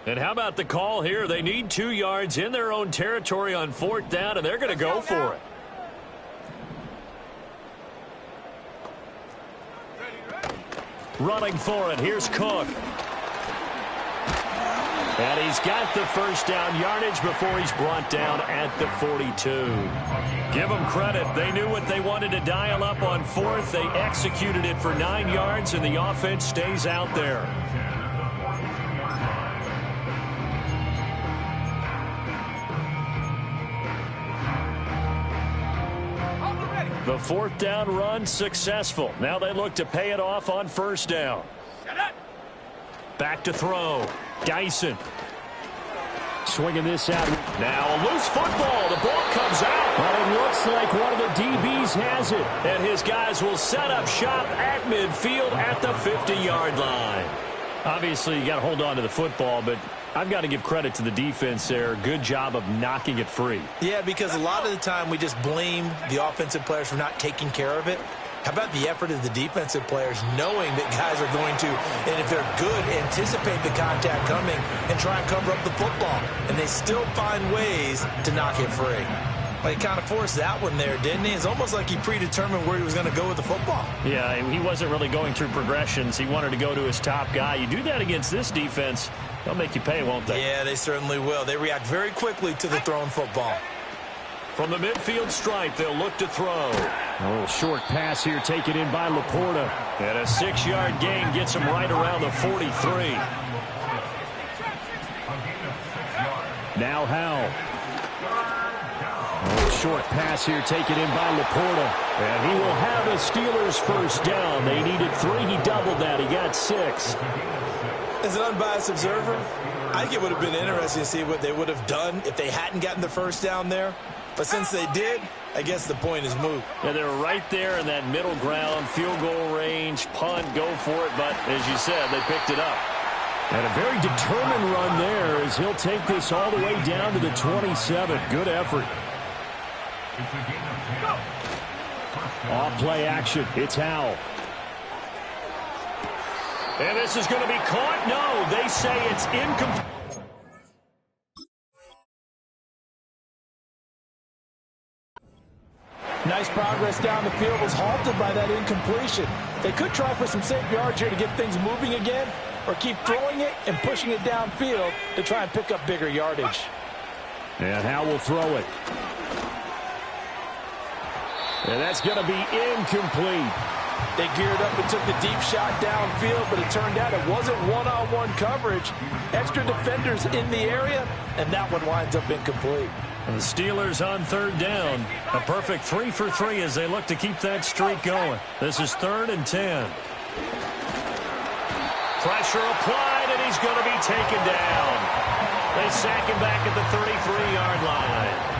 And how about the call here? They need 2 yards in their own territory on 4th down, and they're going to go for it. Running for it, here's Cook. And he's got the first down yardage before he's brought down at the 42. Give them credit. They knew what they wanted to dial up on 4th. They executed it for 9 yards, and the offense stays out there. The 4th down run successful. Now they look to pay it off on 1st down. Back to throw. Dyson. Swinging this out. Now a loose football. The ball comes out. But it looks like one of the DBs has it. And his guys will set up shop at midfield at the 50-yard line. Obviously, you got to hold on to the football, but I've got to give credit to the defense there. Good job of knocking it free. Yeah, because a lot of the time we just blame the offensive players for not taking care of it. How about the effort of the defensive players knowing that guys are going to, and if they're good, anticipate the contact coming and try and cover up the football. And they still find ways to knock it free. But he kind of forced that one there, didn't he? It's almost like he predetermined where he was going to go with the football. Yeah, he wasn't really going through progressions. He wanted to go to his top guy. You do that against this defense, they'll make you pay, won't they? Yeah, they certainly will. They react very quickly to the thrown football. From the midfield stripe, they'll look to throw. A little short pass here taken in by Laporta. And a 6-yard gain gets him right around the 43. Now Howell. A little short pass here taken in by Laporta. And he will have a Steelers first down. They needed 3. He doubled that. He got 6. As an unbiased observer, I think it would have been interesting to see what they would have done if they hadn't gotten the first down there. But since they did, I guess the point is moot. Yeah, they were right there in that middle ground, field goal range, punt, go for it. But as you said, they picked it up. And a very determined run there as he'll take this all the way down to the 27. Good effort. Off play action. It's Howell. And this is going to be caught. No, they say it's incomplete. Nice progress down the field was halted by that incompletion. They could try for some safe yards here to get things moving again, or keep throwing it and pushing it downfield to try and pick up bigger yardage. And Howell will throw it. And that's going to be incomplete. They geared up and took the deep shot downfield, but it turned out it wasn't one-on-one coverage. Extra defenders in the area, and that one winds up incomplete. And the Steelers on 3rd down. A perfect 3 for 3 as they look to keep that streak going. This is 3rd and 10. Pressure applied, and he's going to be taken down. They sack him back at the 33-yard line.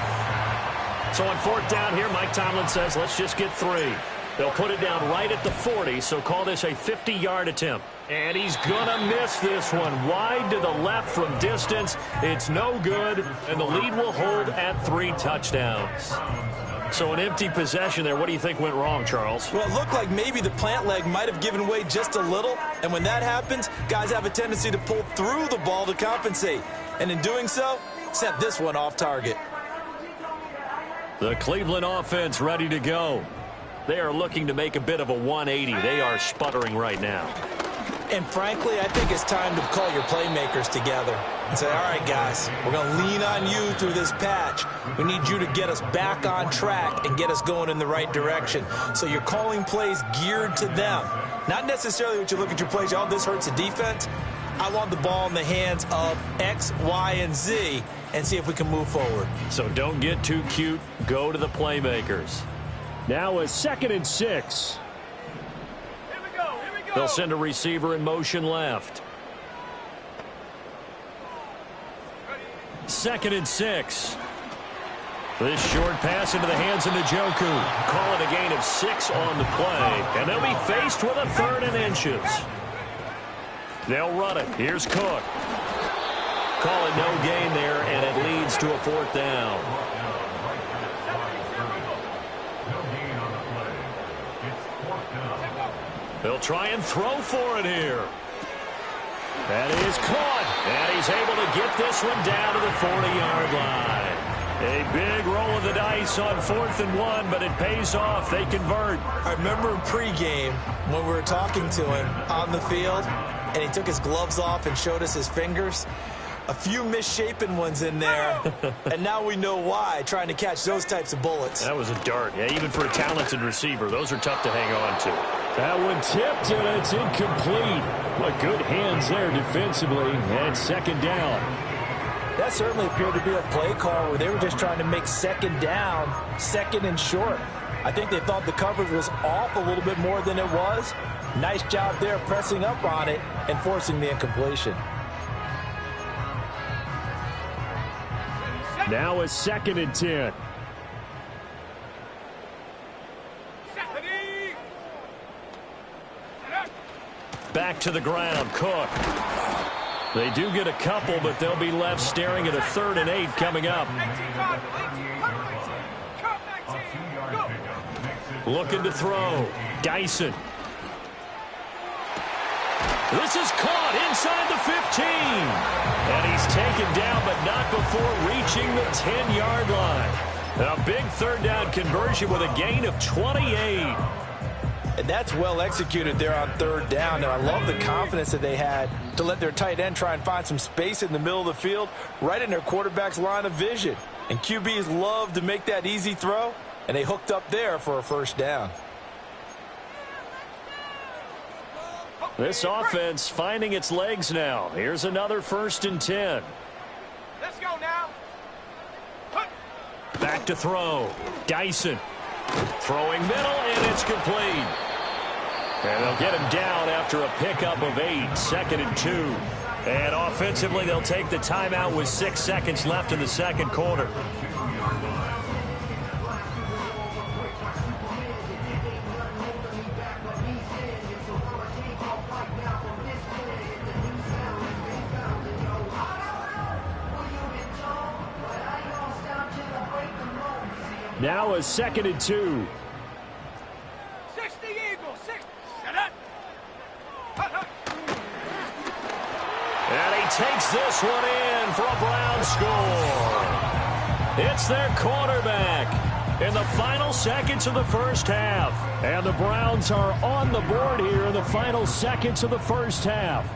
So on 4th down here, Mike Tomlin says, let's just get 3. They'll put it down right at the 40, so call this a 50-yard attempt. And he's going to miss this one. Wide to the left from distance. It's no good, and the lead will hold at 3 touchdowns. So an empty possession there. What do you think went wrong, Charles? Well, it looked like maybe the plant leg might have given way just a little, and when that happens, guys have a tendency to pull through the ball to compensate. And in doing so, sent this one off target. The Cleveland offense ready to go. They are looking to make a bit of a 180. They are sputtering right now. And frankly, I think it's time to call your playmakers together and say, all right, guys, we're going to lean on you through this patch. We need you to get us back on track and get us going in the right direction. So you're calling plays geared to them. Not necessarily what you look at your plays, oh, this hurts the defense. I want the ball in the hands of X, Y, and Z and see if we can move forward. So don't get too cute. Go to the playmakers. Now a 2nd and 6. They'll send a receiver in motion left. 2nd and 6. This short pass into the hands of Njoku. Calling a gain of 6 on the play. And they'll be faced with a 3rd and inches. They'll run it. Here's Cook. Calling no gain there, and it leads to a 4th down. They'll try and throw for it here. That is caught. And he's able to get this one down to the 40-yard line. A big roll of the dice on 4th and 1, but it pays off. They convert. I remember in pregame when we were talking to him on the field, and he took his gloves off and showed us his fingers. A few misshapen ones in there, and now we know why, trying to catch those types of bullets. That was a dart. Yeah, even for a talented receiver, those are tough to hang on to. That one tipped, and it's incomplete. What good hands there defensively, and 2nd down. That certainly appeared to be a play call where they were just trying to make 2nd down, 2nd and short. I think they thought the coverage was off a little bit more than it was. Nice job there pressing up on it and forcing the incompletion. Now a 2nd and 10. Back to the ground, Cook. They do get a couple, but they'll be left staring at a 3rd and 8 coming up. Looking to throw. Geisen. This is caught inside the 15. And he's taken down, but not before reaching the 10-yard line. A big 3rd down conversion with a gain of 28. And that's well executed there on 3rd down. And I love the confidence that they had to let their tight end try and find some space in the middle of the field, right in their quarterback's line of vision. And QBs love to make that easy throw, and they hooked up there for a 1st down. This offense finding its legs now. Here's another 1st and 10. Let's go now. Back to throw. Geisen. Throwing middle, and it's complete. And they'll get him down after a pickup of 8. 2nd and 2. And offensively, they'll take the timeout with 6 seconds left in the 2nd quarter. Now a 2nd and 2. 60 Eagles, 60. Shut up. And he takes this one in for a Brown score. It's their quarterback in the final seconds of the 1st half. And the Browns are on the board here in the final seconds of the 1st half.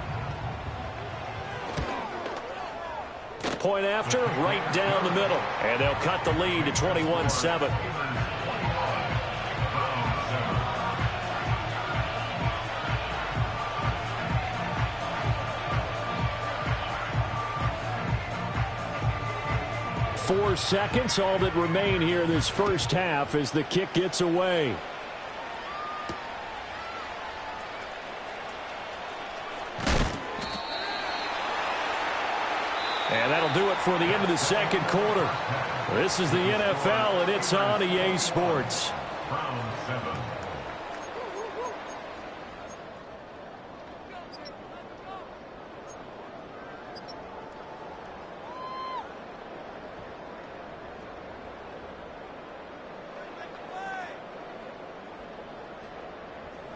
Point after, right down the middle. And they'll cut the lead to 21-7. Four seconds, all that remain here in this 1st half as the kick gets away. And that'll do it for the end of the 2nd quarter. This is the NFL, and it's on EA Sports.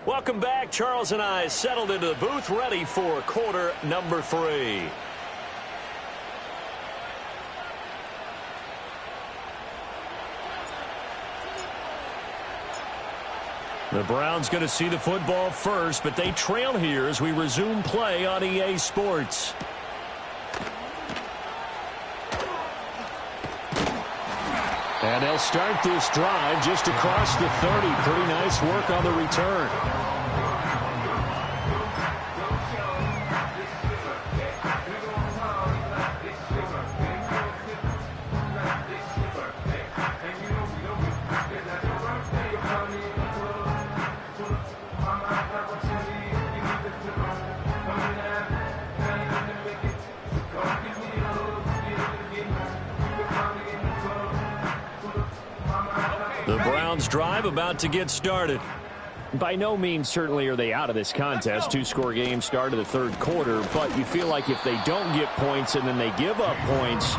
Welcome back. Charles and I settled into the booth, ready for quarter number 3. The Browns going to see the football first, but they trail here as we resume play on EA Sports. And they'll start this drive just across the 30. Pretty nice work on the return. The Browns drive about to get started. By no means certainly are they out of this contest. Two-score game start of the 3rd quarter, but you feel like if they don't get points and then they give up points,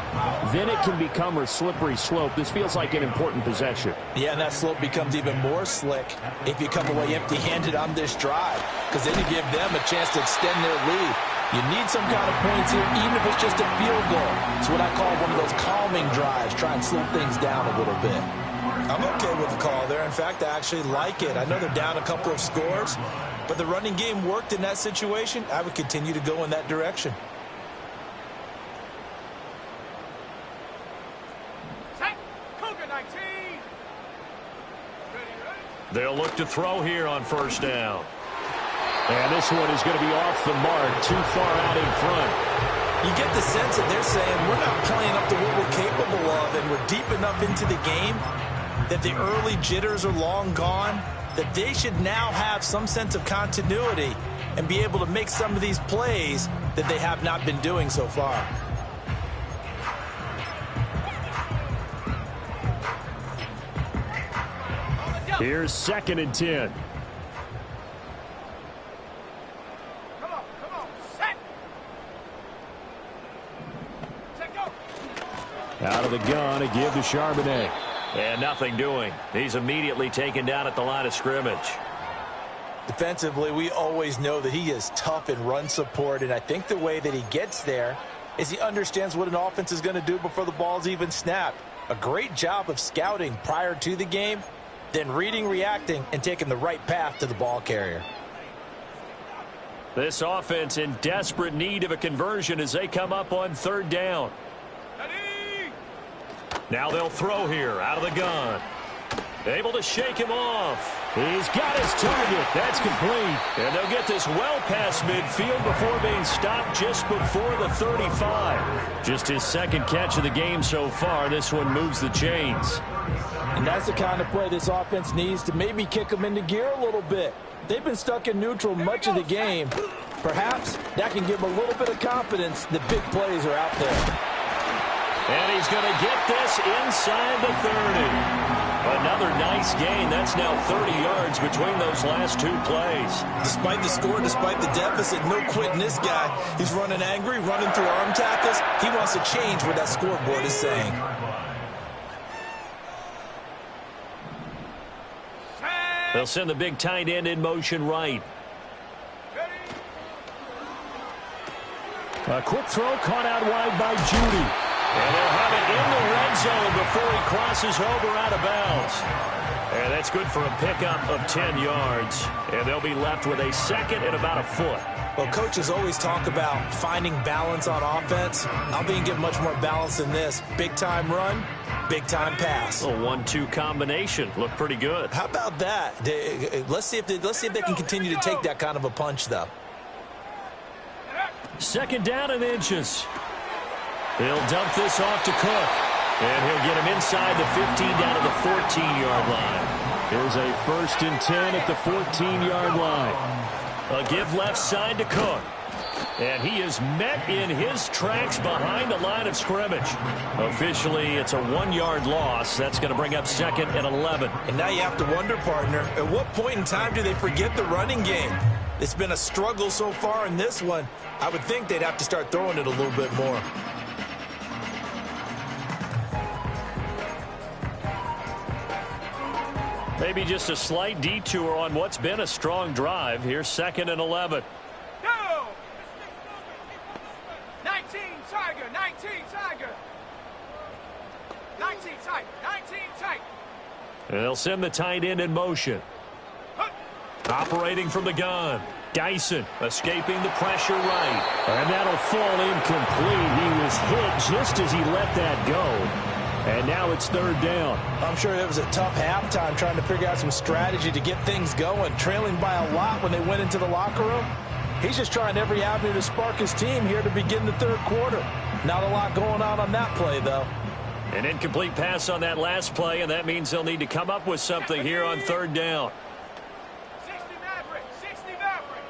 then it can become a slippery slope. This feels like an important possession. Yeah, and that slope becomes even more slick if you come away empty-handed on this drive, because then you give them a chance to extend their lead. You need some kind of points here, even if it's just a field goal. It's what I call one of those calming drives. Try and slow things down a little bit. I'm okay with the call there. In fact, I actually like it. I know they're down a couple of scores, but the running game worked in that situation. I would continue to go in that direction. Cougar 19. They'll look to throw here on first down. And this one is going to be off the mark, too far out in front. You get the sense that they're saying we're not playing up to what we're capable of, and we're deep enough into the game that the early jitters are long gone, that they should now have some sense of continuity and be able to make some of these plays that they have not been doing so far. Here's 2nd and 10. Come on, set. Set, go. Out of the gun, a give to Charbonnet. And nothing doing. He's immediately taken down at the line of scrimmage. Defensively, we always know that he is tough in run support, and I think the way that he gets there is he understands what an offense is going to do before the ball's even snapped. A great job of scouting prior to the game, then reading, reacting, and taking the right path to the ball carrier. This offense in desperate need of a conversion as they come up on 3rd down. Now they'll throw here out of the gun. Able to shake him off. He's got his target. That's complete. And they'll get this well past midfield before being stopped just before the 35. Just his 2nd catch of the game so far. This one moves the chains. And that's the kind of play this offense needs to maybe kick them into gear a little bit. They've been stuck in neutral much of the game. Perhaps that can give them a little bit of confidence that big plays are out there. And he's going to get this inside the 30. Another nice gain. That's now 30 yards between those last 2 plays. Despite the score, despite the deficit, no quitting this guy. He's running angry, running through arm tackles. He wants to change what that scoreboard is saying. They'll send the big tight end in motion right. A quick throw caught out wide by Judy. And they'll have it in the red zone before he crosses over out of bounds. And that's good for a pickup of 10 yards. And they'll be left with a 2nd and about a foot. Well, coaches always talk about finding balance on offense. I'm being given much more balance than this. Big-time run, big-time pass. A 1-2 combination. Looked pretty good. How about that? Let's see if they can continue to take that kind of a punch, though. 2nd down and inches. He'll dump this off to Cook. And he'll get him inside the 15 down to the 14-yard line. Here's a 1st and 10 at the 14-yard line. A give left side to Cook. And he is met in his tracks behind the line of scrimmage. Officially, it's a 1-yard loss. That's going to bring up 2nd and 11. And now you have to wonder, partner, at what point in time do they forget the running game? It's been a struggle so far in this one. I would think they'd have to start throwing it a little bit more. Maybe just a slight detour on what's been a strong drive. Here's 2nd and 11. Go! 19 Tiger, 19 Tiger. 19 tight, 19 tight. And they'll send the tight end in motion. Operating from the gun. Dyson escaping the pressure right. And that'll fall incomplete. He was hit just as he let that go. And now it's 3rd down. I'm sure it was a tough halftime trying to figure out some strategy to get things going. Trailing by a lot when they went into the locker room. He's just trying every avenue to spark his team here to begin the 3rd quarter. Not a lot going on that play, though. An incomplete pass on that last play, and that means they'll need to come up with something here on 3rd down. 60 Maverick, 60 Maverick.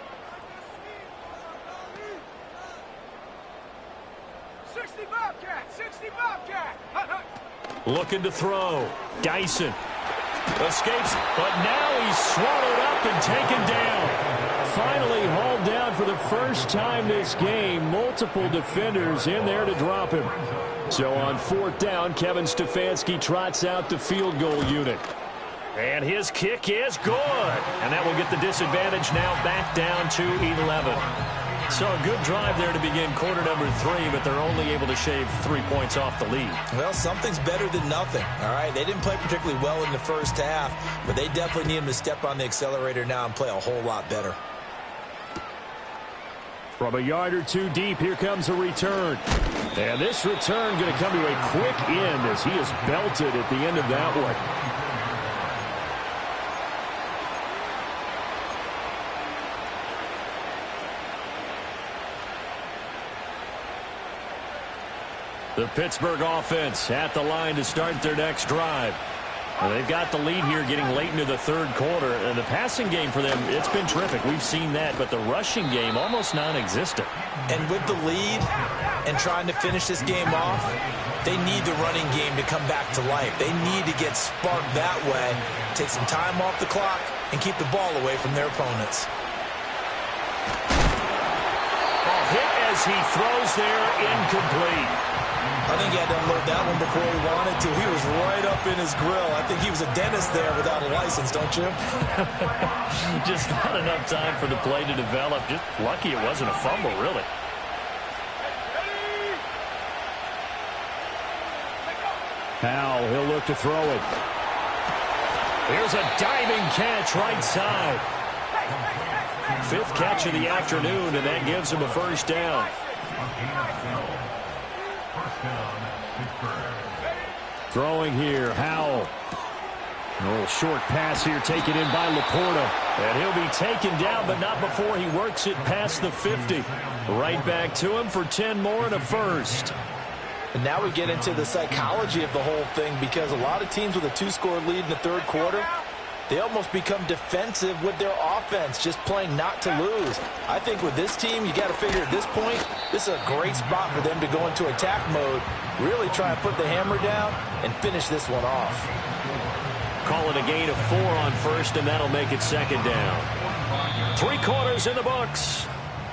60 Bobcat, 60 Bobcat. Looking to throw. Dyson escapes, but now he's swallowed up and taken down. Finally hauled down for the first time this game. Multiple defenders in there to drop him. So on 4th down, Kevin Stefanski trots out the field goal unit. And his kick is good. And that will get the disadvantage now back down to 11. So a good drive there to begin quarter number 3, but they're only able to shave 3 points off the lead. Well, something's better than nothing, all right? They didn't play particularly well in the first half, but they definitely need him to step on the accelerator now and play a whole lot better. From a yard or two deep, here comes a return. And this return going to come to a quick end as he is belted at the end of that one. The Pittsburgh offense at the line to start their next drive. Well, they've got the lead here getting late into the third quarter. And the passing game for them, it's been terrific. We've seen that. But the rushing game, almost non-existent. And with the lead and trying to finish this game off, they need the running game to come back to life. They need to get sparked that way, take some time off the clock, and keep the ball away from their opponents. A hit as he throws there, incomplete. I think he had to unload that one before he wanted to. He was right up in his grill. I think he was a dentist there without a license, don't you? Just not enough time for the play to develop. Just lucky it wasn't a fumble, really. Now he'll look to throw it. Here's a diving catch right side. 5th catch of the afternoon, and that gives him a first down. Throwing here, Howell. A little short pass here taken in by Laporta. And he'll be taken down, but not before he works it past the 50. Right back to him for 10 more and a first. And now we get into the psychology of the whole thing, because a lot of teams with a 2-score lead in the third quarter, they almost become defensive with their offense, just playing not to lose. I think with this team, you got to figure at this point, this is a great spot for them to go into attack mode, really try and put the hammer down and finish this one off. Call it a gain of 4 on first, and that'll make it second down. 3 quarters in the books.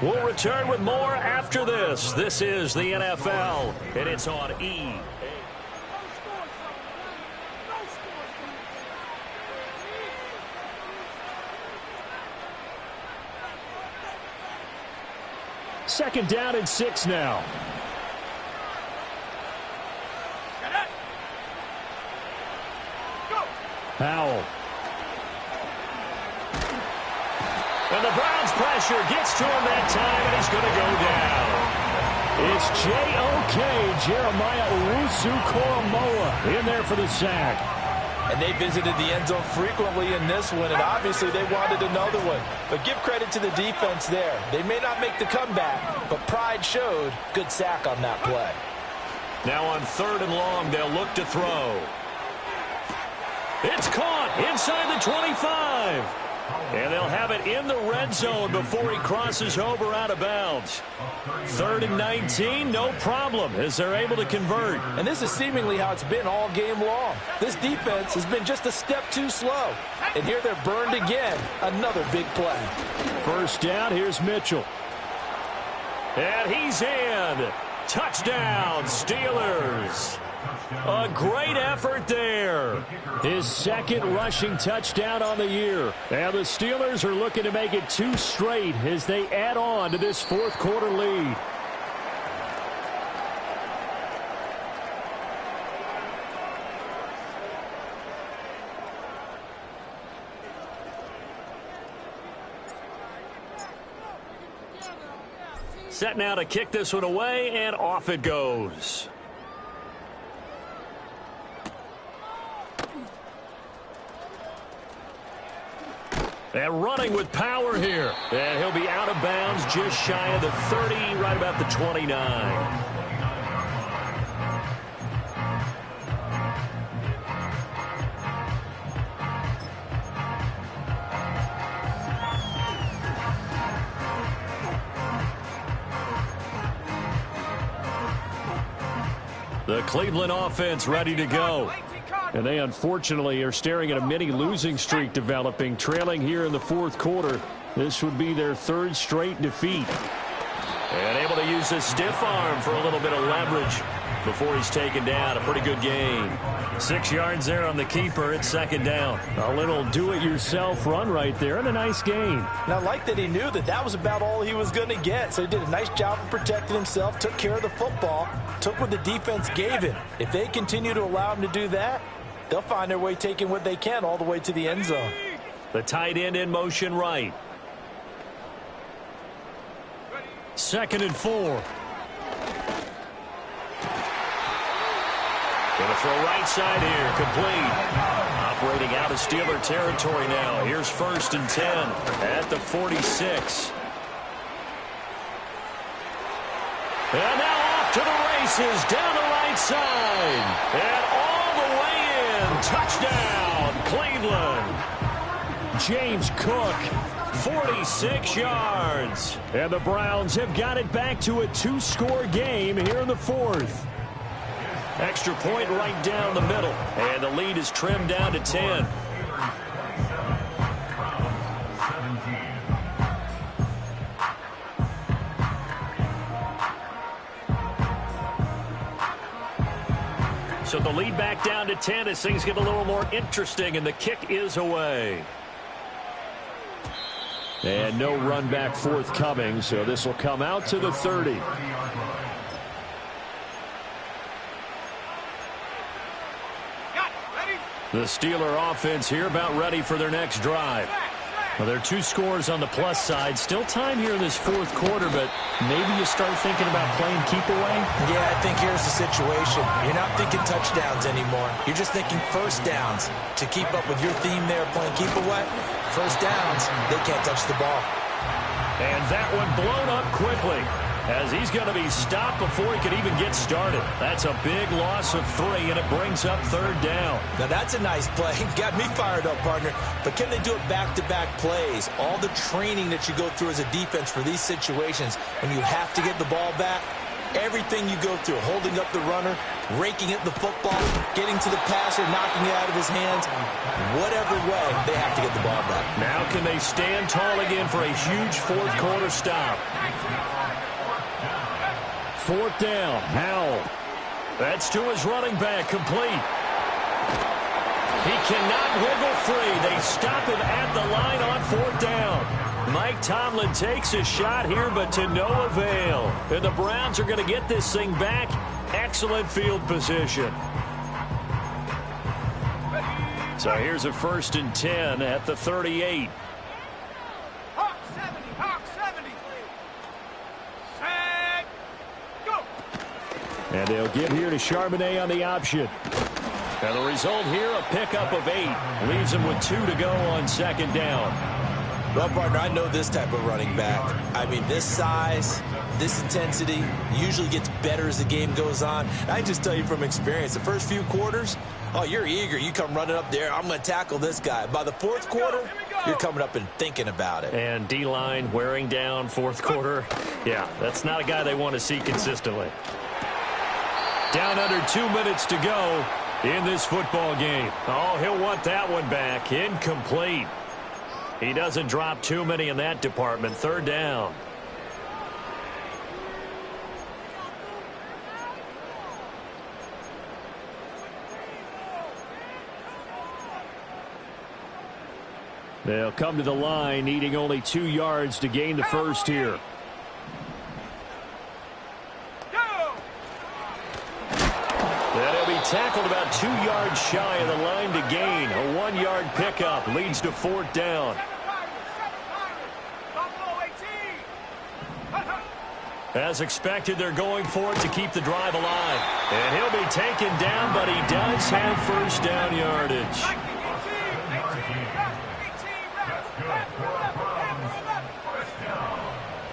We'll return with more after this. This is the NFL, and it's on E. Second down and 6 now. Howell. And the Browns' pressure gets to him that time, and he's going to go down. It's J.O.K. Jeremiah Owusu-Koramoah in there for the sack. And they visited the end zone frequently in this one, and obviously they wanted another one. But give credit to the defense there. They may not make the comeback, but pride showed. Good sack on that play. Now on 3rd and long, they'll look to throw. It's caught inside the 25. And they'll have it in the red zone before he crosses over out of bounds. 3rd and 19, no problem, as they're able to convert. And this is seemingly how it's been all game long. This defense has been just a step too slow. And here they're burned again. Another big play. First down, here's Mitchell. And he's in. Touchdown, Steelers. A great effort there. His 2nd rushing touchdown on the year. And the Steelers are looking to make it 2 straight as they add on to this 4th quarter lead. Set now to kick this one away, and off it goes. And running with power here. And he'll be out of bounds just shy of the 30, right about the 29. The Cleveland offense ready to go. And they unfortunately are staring at a mini losing streak developing, trailing here in the 4th quarter. This would be their 3rd straight defeat. And able to use a stiff arm for a little bit of leverage. before he's taken down. A pretty good gain. 6 yards there on the keeper. It's second down. A little do-it-yourself run right there and a nice gain. And I like that he knew that that was about all he was going to get. So he did a nice job of protecting himself, took care of the football, took what the defense gave him. If they continue to allow him to do that, they'll find their way taking what they can all the way to the end zone. The tight end in motion right. 2nd and 4. Going to throw right side here. Complete. Operating out of Steeler territory now. Here's 1st and 10 at the 46. And now off to the races down the right side. And all the way in. Touchdown, Cleveland. James Cook, 46 yards. And the Browns have got it back to a 2-score game here in the 4th. Extra point right down the middle. And the lead is trimmed down to 10. So the lead back down to 10 as things get a little more interesting, and the kick is away. And no run back forthcoming, so this will come out to the 30. The Steeler offense here about ready for their next drive. Well, there are 2 scores on the plus side. Still time here in this 4th quarter, but maybe you start thinking about playing keep away? Yeah, I think here's the situation. You're not thinking touchdowns anymore. You're just thinking first downs. To keep up with your theme there, playing keep away, first downs, they can't touch the ball. And that one blown up quickly, as he's going to be stopped before he could even get started. That's a big loss of 3, and it brings up 3rd down. Now, that's a nice play. Got me fired up, partner. But can they do it back-to-back plays? All the training that you go through as a defense for these situations, when you have to get the ball back, everything you go through, holding up the runner, raking at the football, getting to the passer, knocking it out of his hands, whatever way, they have to get the ball back. Now can they stand tall again for a huge 4th quarter stop? 4th down, Howell. That's to his running back, complete. He cannot wiggle free. They stop him at the line on 4th down. Mike Tomlin takes a shot here, but to no avail. And the Browns are going to get this thing back. Excellent field position. So here's a 1st and 10 at the 38. Hawk 70, Hawk 70. Set, go. And they'll give here to Charbonnet on the option. And the result here, a pickup of 8. Leaves him with 2 to go on 2nd down. Well, partner, I know this type of running back. I mean, this size, this intensity usually gets better as the game goes on. And I just tell you from experience, the first few quarters, oh, you're eager. You come running up there, I'm going to tackle this guy. By the 4th quarter, you're coming up and thinking about it. And D-line wearing down 4th quarter. Yeah, that's not a guy they want to see consistently. Down under 2 minutes to go in this football game. Oh, he'll want that one back. Incomplete. He doesn't drop too many in that department. 3rd down. They'll come to the line, needing only 2 yards to gain the first here. That'll be tackled about 2 yards shy of the line to gain. A 1-yard pickup leads to 4th down. As expected, they're going for it to keep the drive alive. And he'll be taken down, but he does have 1st down yardage.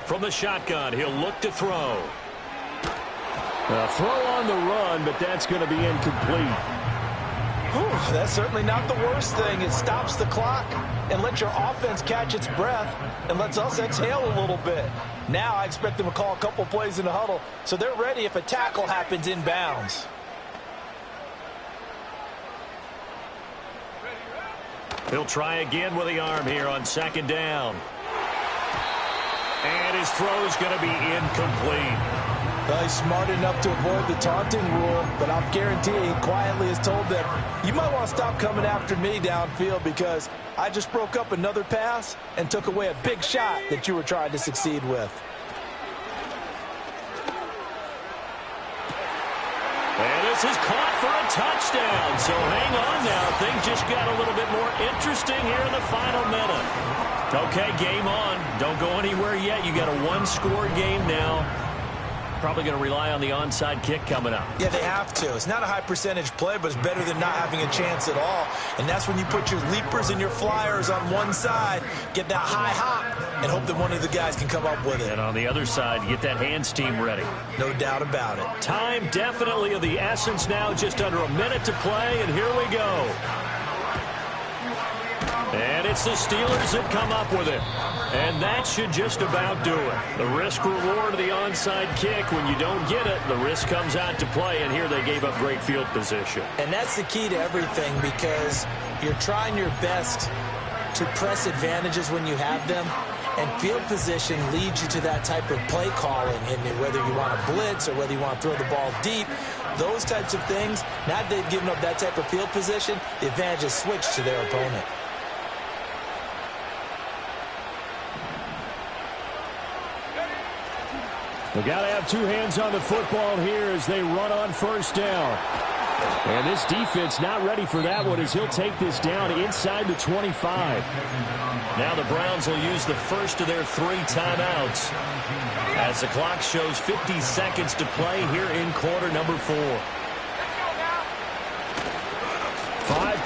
From the shotgun, he'll look to throw. A throw on the run, but that's going to be incomplete. Whew, that's certainly not the worst thing. It stops the clock and lets your offense catch its breath and lets us exhale a little bit. Now I expect them to call a couple plays in the huddle, so they're ready if a tackle happens inbounds. He'll try again with the arm here on 2nd down. And his throw's going to be incomplete. Well, he's smart enough to avoid the taunting rule, but I'm guaranteeing he quietly has told them, you might want to stop coming after me downfield because I just broke up another pass and took away a big shot that you were trying to succeed with. And this is caught for a touchdown. So hang on now. Things just got a little bit more interesting here in the final minute. Okay, game on. Don't go anywhere yet. You got a one-score game now. Probably going to rely on the onside kick coming up. Yeah, they have to. It's not a high percentage play, but it's better than not having a chance at all. And that's when you put your leapers and your flyers on one side, get that high hop, and hope that one of the guys can come up with it. And on the other side, you get that hands team ready. No doubt about it. Time definitely of the essence now. Just under a minute to play, and here we go. And it's the Steelers that come up with it. And that should just about do it. The risk-reward of the onside kick, when you don't get it, the risk comes out to play, and here they gave up great field position. And that's the key to everything because you're trying your best to press advantages when you have them, and field position leads you to that type of play calling, and whether you want to blitz or whether you want to throw the ball deep, those types of things, now that they've given up that type of field position, the advantage is switched to their opponent. They got to have two hands on the football here as they run on first down. And this defense not ready for that one as he'll take this down inside the 25. Now the Browns will use the first of their 3 timeouts as the clock shows 50 seconds to play here in quarter number 4. 5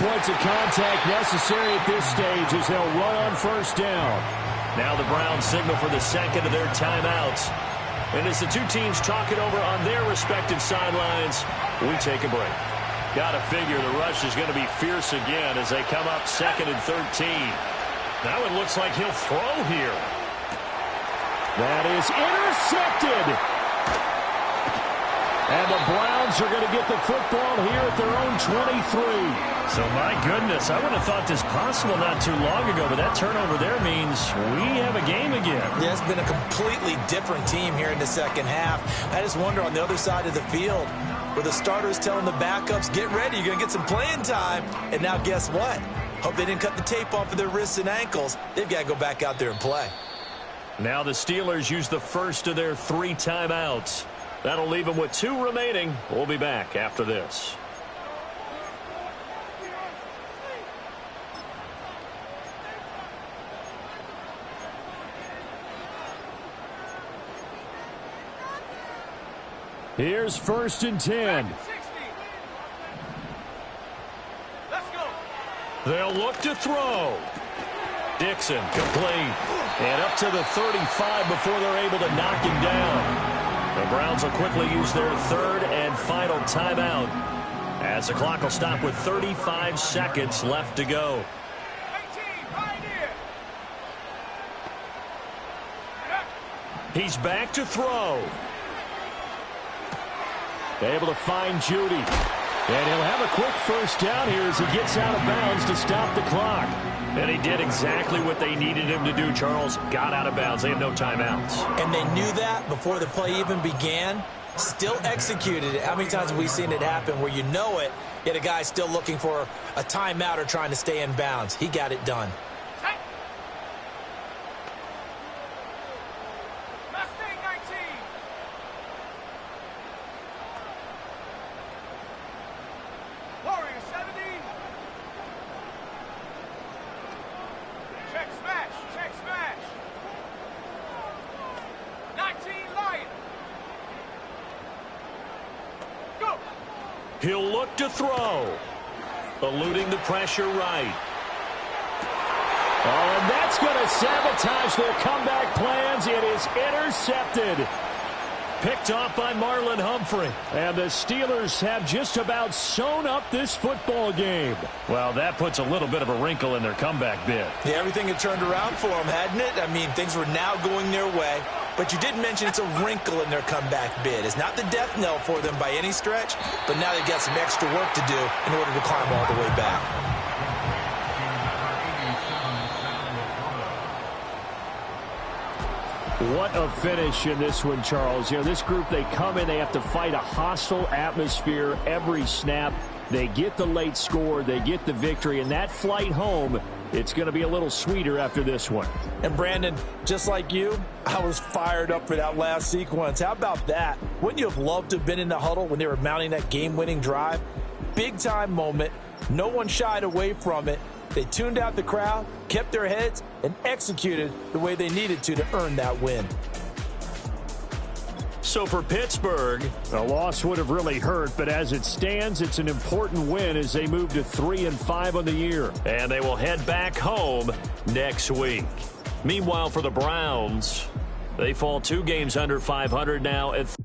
points of contact necessary at this stage as they'll run on first down. Now the Browns signal for the second of their timeouts. And as the two teams talk it over on their respective sidelines, we take a break. Got to figure the rush is going to be fierce again as they come up 2nd and 13. Now it looks like he'll throw here. That is intercepted. And the Browns are going to get the football here at their own 23. So, my goodness, I would have thought this possible not too long ago, but that turnover there means we have a game again. Yeah, it's been a completely different team here in the second half. I just wonder on the other side of the field, where the starters telling the backups, get ready, you're going to get some playing time. And now guess what? Hope they didn't cut the tape off of their wrists and ankles. They've got to go back out there and play. Now the Steelers use the first of their 3 timeouts. That'll leave them with 2 remaining. We'll be back after this. Here's 1st and 10. Let's go. They'll look to throw. Dixon complete. And up to the 35 before they're able to knock him down. The Browns will quickly use their 3rd and final timeout as the clock will stop with 35 seconds left to go. 18, Pioneer. He's back to throw. Able to find Judy. And he'll have a quick first down here as he gets out of bounds to stop the clock. And he did exactly what they needed him to do, Charles. Got out of bounds. They had no timeouts. And they knew that before the play even began. Still executed it. How many times have we seen it happen where you know it, yet a guy still looking for a timeout or trying to stay in bounds? He got it done. Mustang 19. Warrior 70. Check smash. Check smash. 19 Lion. Go. He'll look to throw. Eluding the pressure right. Oh, and that's going to sabotage their comeback plans. It is intercepted. Picked off by Marlon Humphrey. And the Steelers have just about sewn up this football game. Well, that puts a little bit of a wrinkle in their comeback bid. Yeah, everything had turned around for them, hadn't it? I mean, things were now going their way. But you did mention it's a wrinkle in their comeback bid. It's not the death knell for them by any stretch, but now they've got some extra work to do in order to climb all the way back. What a finish in this one, Charles. You know, this group, they come in, they have to fight a hostile atmosphere every snap. They get the late score, they get the victory, and that flight home, it's going to be a little sweeter after this one. And Brandon, just like you, I was fired up for that last sequence. How about that? Wouldn't you have loved to have been in the huddle when they were mounting that game-winning drive? Big-time moment. No one shied away from it. They tuned out the crowd, kept their heads, and executed the way they needed to earn that win. So for Pittsburgh, a loss would have really hurt, but as it stands, it's an important win as they move to 3-5 on the year. And they will head back home next week. Meanwhile, for the Browns, they fall 2 games under 500 now at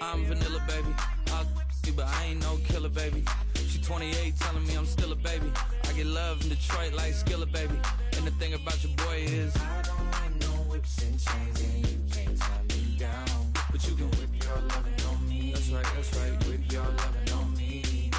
I'm vanilla, baby. I'll you, but I ain't no killer, baby. She 28, telling me I'm still a baby. I get love in Detroit like Skillet, baby. And the thing about your boy is I don't like no whips and chains, and you can't tie me down. But you can whip your lovin' on me. That's right, whip your lovin' on me.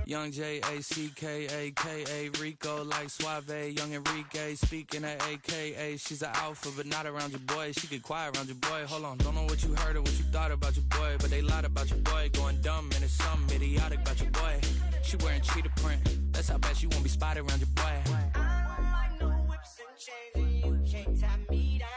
Young J-A-C-K-A-K-A, Rico like Suave, young Enrique, speaking at AKA. She's an alpha, but not around your boy. She get quiet around your boy. Hold on, don't know what you heard or what you thought about your boy, but they lied about your boy. Going dumb, and it's something idiotic about your boy. She wearing cheetah print, that's how bad she won't be spotted around your boy. I don't like no whips and chains, and you can't tie me down.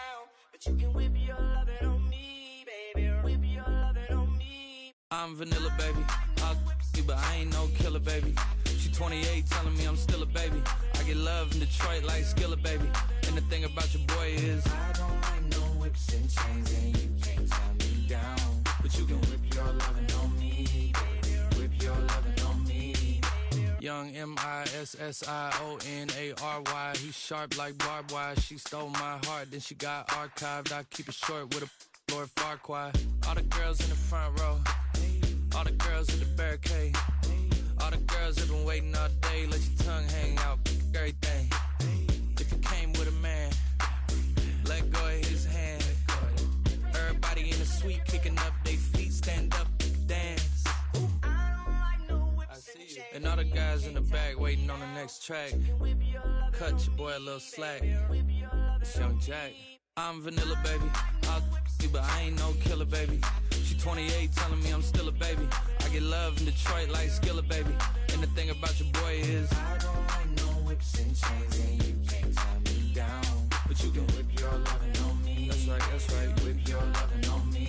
But you can whip your lovin' on me, baby. Whip your lovin' on me. I'm vanilla, baby. I'll you, but I ain't no killer, baby. She 28, telling me I'm still a baby. I get love in Detroit like Skillet, baby. And the thing about your boy is I don't like no whips and chains, and you can't tie me down. But you can whip your lovin' on me, baby. Whip your lovin' on me. Young MISSIONARY. He's sharp like barbed wire. She stole my heart, then she got archived. I keep it short with a Lord Farquaad. All the girls in the front row. All the girls in the barricade. All the girls have been waiting all day. Let your tongue hang out, everything. If you came with a man, let go of his hand. Everybody in the suite kicking up their feet, stand up, dance. I see you. And all the guys in the back waiting on the next track. Cut your boy a little slack. It's Young Jack. I'm vanilla, baby. I'll you, but I ain't no killer, baby. She 28, telling me I'm still a baby. I get love in Detroit like Skillet, baby. And the thing about your boy is I don't like no whips and chains, and you can't tie me down. But you can whip your lovin' on me. That's right, whip your lovin' on me.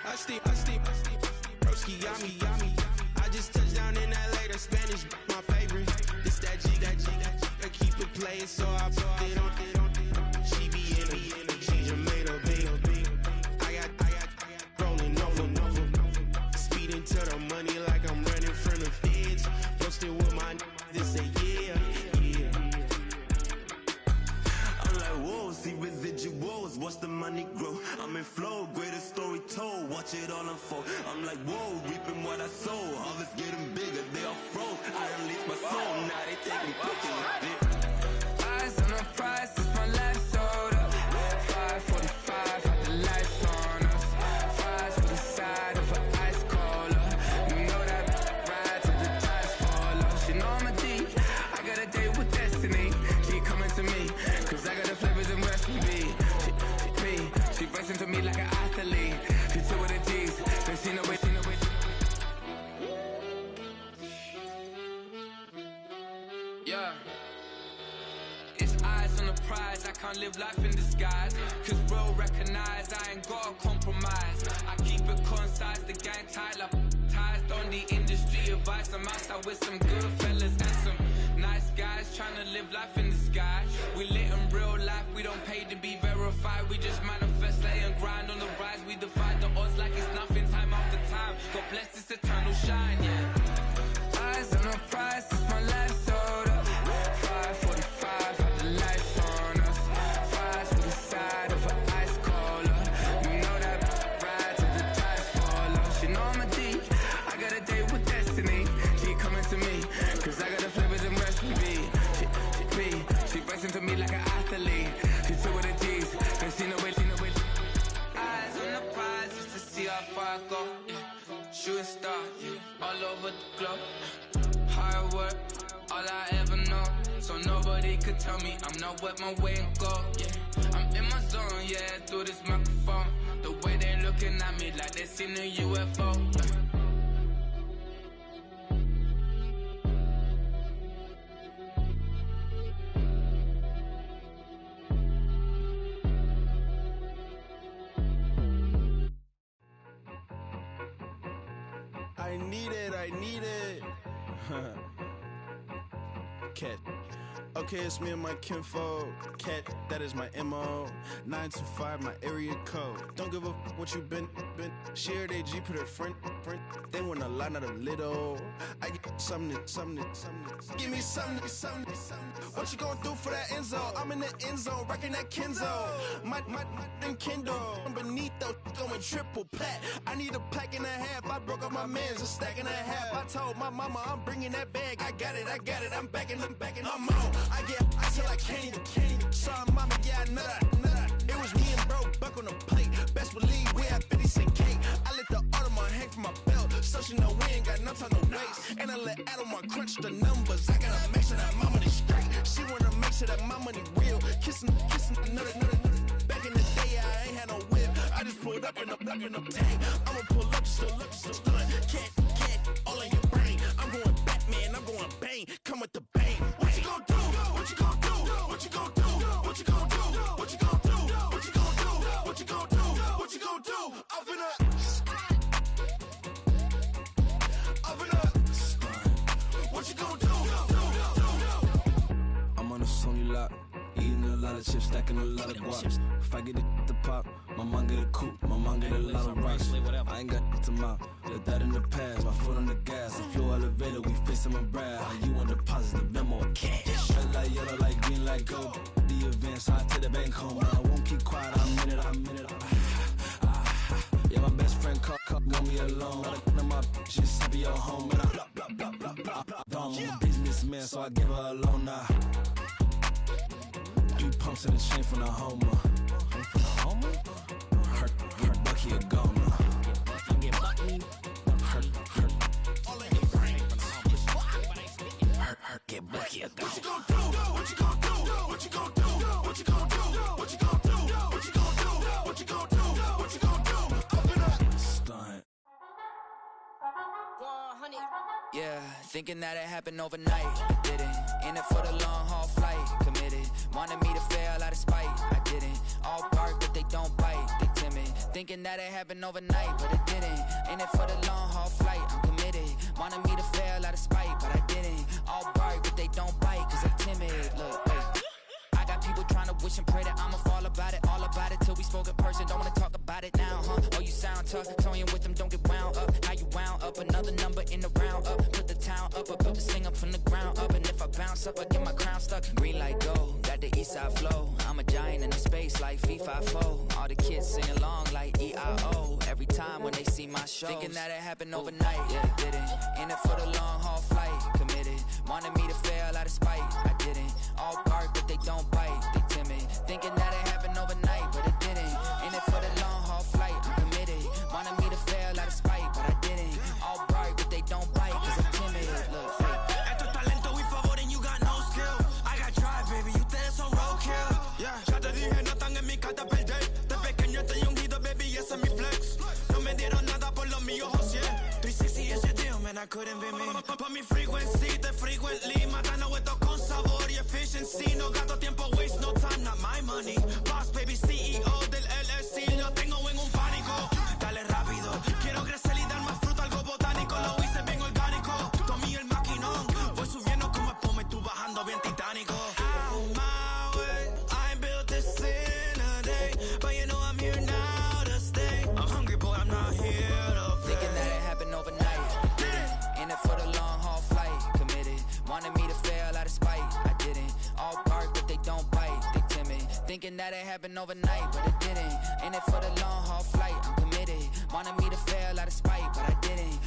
I steam, broski, yummy. I just touched down in LA, the Spanish, my favorite. This that G, I keep it playing, so I put it on. She be in the she just made a big. I got rolling over. Speeding to the money like I'm running from the feds. Posted with my this say yeah. I'm like, whoa, see residuals, watch the money grow. I'm in flow, greatest story told, watch it all unfold. I'm like, whoa, reaping what I sow. Harvest getting bigger, they all froze. I unleashed my soul, now they taking pictures of it. Eyes on the prize, it's my last order. 5:45, had the lights on us. Fries for the side of an ice caller. You know that ride till the tires fall off. She know I'm a D, I got a date with destiny. She coming to me, cause I got the flavors and recipe. She racing to me like an athlete. She two with the G's, then she know it. Yeah. It's eyes on the prize, I can't live life in disguise. Cause real recognize I ain't gotta compromise. I keep it concise, the gang tied up. Ties on the industry advice. I'm outside with some good fellas and some nice guys trying to live life in the sky. We lit in real life, we don't pay to be verified. We just manifest, lay and grind on the rise. We defy the odds like it's nothing, time after time. God bless this eternal shine, yeah. Eyes on the prize, it's my last order. 5:45, had the lights on us. Fries for the side of an ice caller. You know that ride till the tires fall off. She know I'm a D, I got a date with destiny. She coming to me, cause I got the flavors and recipe. She racing to me like an athlete. She two with the G's, then she know it. Eyes on the prize just to see how far I go. Yeah. Shooting star, yeah. All over the globe. Hard work, all I ever know. So nobody could tell me I'm not wet my way and go. Yeah, I'm in my zone, yeah, through this microphone. The way they looking at me like they seen a UFO. I need it. Cat. Okay, it's me and my kinfolk. Cat, that is my MO. 925, my area code. Don't give a what you been. Shared AG, put her front. They want a lot, not a little. I get something. Give me something. What you gonna do for that Enzo? I'm in the end zone, rocking that Kenzo. My Kindle. I'm beneath though, going triple plat. I need a pack and a half. I broke up my mans, a stack and a half. I told my mama I'm bringing that bag. I got it. I'm backing. I'm on. I get ice till I candy. Sorry, mama, yeah, I know that. It was me and bro, buck on the plate. Best believe we had 50 cent cake. I let the Audemars hang from my belt, so she know we ain't got no time to waste. And I let Audemars crunch the numbers. I gotta make sure that my money straight. She wanna make sure that my money real. Kissing another. Back in the day, I ain't had no whip. I just pulled up in the tank. I'ma pull up just to stunt. Cat, all in your brain. I'm going Batman, I'm going bang. Come with the bang. What you gonna do? What you gonna do? What you gonna do? What you gonna do? What you gonna do? What you gonna do? What you gonna do? What you chips, stacking a lot of guap. If I get it the pop, my mom get a coupe, my mom get a lot of rocks. I ain't got to mouth, let that in the past. My foot on the gas, the flow elevator, we facing my brad. How you on deposit the Venmo cash? Red light, yellow light, green light, gold. The event, so I take the bank home. I won't keep quiet, I'm in it. Yeah, my best friend want me alone. None of my bitches be your home. And I I'm a businessman, so I give her a loan now. 3 pumps in the chain from the Homer. Her Bucky a goner. Her get Bucky a goner. What you gon' do? What you gon' do? What you gon' do? What you gon' do? What you gon' do? What you gon' do? What you gon' do? What you gon' do? Up it up. Stunt. Yeah, thinking that it happened overnight. I didn't. In it for the long haul flight. Committed. Wanted me to fail out of spite. I didn't. All bark, but they don't bite. They timid. Thinking that it happened overnight, but it didn't. In it for the long haul flight. I'm committed. Wanted me to fail out of spite, but I didn't. All bark, but they don't bite, cause I'm timid. Look, hey. I got people trying to wish and pray that I'ma fall about it. All about it till we spoke in person. Don't wanna talk about it now, huh? Oh, you sound tough. Toying with them, don't get wound up. How you wound up? Another number in the round up. Put the town up. I built this thing up from the ground up. And if I bounce up, I get my crown stuck. Green light go, got the east side flow. I'm a giant in the space like FIFA4. All the kids sing along like EIO. Every time when they see my show. Thinking that it happened overnight. Yeah, it didn't. In it for the long haul flight. Committed. Wanted me to fail out of spite. I didn't. All bark, but they don't bite. They timid. Thinking that it happened overnight, but it didn't. In it for the long haul flight. I'm committed. Wanted me to fail out of spite, but I didn't. All bright, but they don't bite, cause I'm timid. Look, Esto es talento, we favor and you got no skill. I got drive, baby, ustedes son roadkill. Yeah, ya te dije, no están en mi carta a perder. De pequeño estoy ungido, baby, ese es mi flex. No me dieron nada por lo mío, José. 360 is your deal, man, I couldn't be me. Pa' mi frequency, te frequently. Matando esto con sabor y efficiency. No gasto tiempo, waste no time, not my money. Boss, baby, CEO del LLC. Lo tengo en un pánico. Dale rápido, quiero crecer y dar más fruto, algo botánico. Lo hice bien orgánico. Tomé el maquinón. Voy subiendo como espuma y tú bajando bien titánico. Out my way, I ain't built this in a day. But you know I'm here now to stay. I'm hungry, boy, I'm not here to play. thinking that it happened overnight. Didn't. In it for the long haul flight. Committed. Wanted me to fail out of spite. I didn't. All bark, but they don't bite. They timid. Thinking that it happened overnight, but it didn't. In it for the long haul flight. I'm committed. Wanted me to fail out of spite, but I didn't.